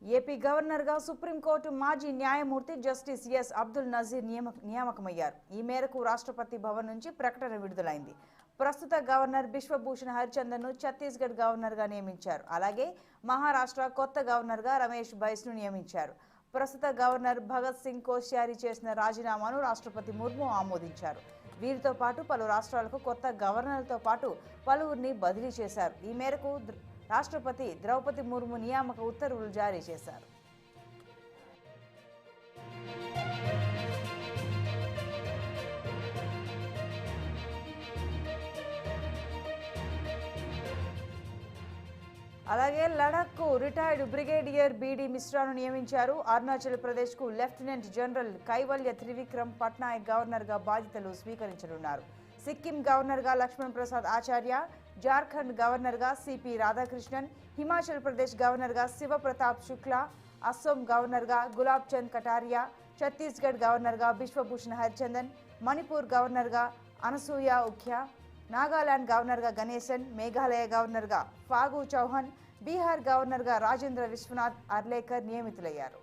AP గవర్నర్గా supreme court మాజీ న్యాయమూర్తి జస్టిస్ ఎస్ అబ్దుల్ నజీర్ నియామకమయ్యారు. ఈ మేరకు రాష్ట్రపతి భవన్ నుంచి ప్రకటన విడుదలైంది. ప్రస్తుత గవర్నర్ బిశ్వభూషణ్ హరిచందన్ను ఛత్తీస్గఢ్ గవర్నర్గా నియమించారు. అలాగే మహారాష్ట్ర కొత్త గవర్నర్గా రమేష్ బైస్ను నియమించారు. ప్రస్తుత గవర్నర్ భగత్ సింగ్ కోశ్యారీ చేసిన రాజీనామాను రాష్ట్రపతి ముర్ము ఆమోదించారు. వీరితో పాటు పలు రాష్ట్రాలకు కొత్త గవర్నర్లతో పాటు పలువురిని బదిలీ చేశారు. ఈ మేరకు రాష్ట్రపతి ద్రౌపది ముర్ము నియామక ఉత్తర్వులు జారీ చేశారు. అలాగే లడాఖ్కు రిటైర్డ్ బ్రిగేడియర్ బీడీ మిశ్రాను నియమించారు. అరుణాచల్ ప్రదేశ్కు లెఫ్టినెంట్ జనరల్ కైవల్య త్రివిక్రమ్ పట్నాయక్ గవర్నర్గా బాధ్యతలు స్వీకరించనున్నారు. సిక్కిం గవర్నర్గా లక్ష్మణ్ ప్రసాద్ ఆచార్య, జార్ఖండ్ గవర్నర్గా సిపి రాధాకృష్ణన్, హిమాచల్ ప్రదేశ్ గవర్నర్గా శివప్రతాప్ శుక్లా, అస్సోం గవర్నర్గా గులాబ్ చంద్ కటారియా, ఛత్తీస్గఢ్ గవర్నర్గా బిశ్వభూషణ్ హరిచందన్, మణిపూర్ గవర్నర్గా అనసూయ ఉఖ్యా, నాగాలాండ్ గవర్నర్గా గణేశన్, మేఘాలయ గవర్నర్గా ఫాగు చౌహాన్, బీహార్ గవర్నర్గా రాజేంద్ర విశ్వనాథ్ అర్లేకర్ నియమితులయ్యారు.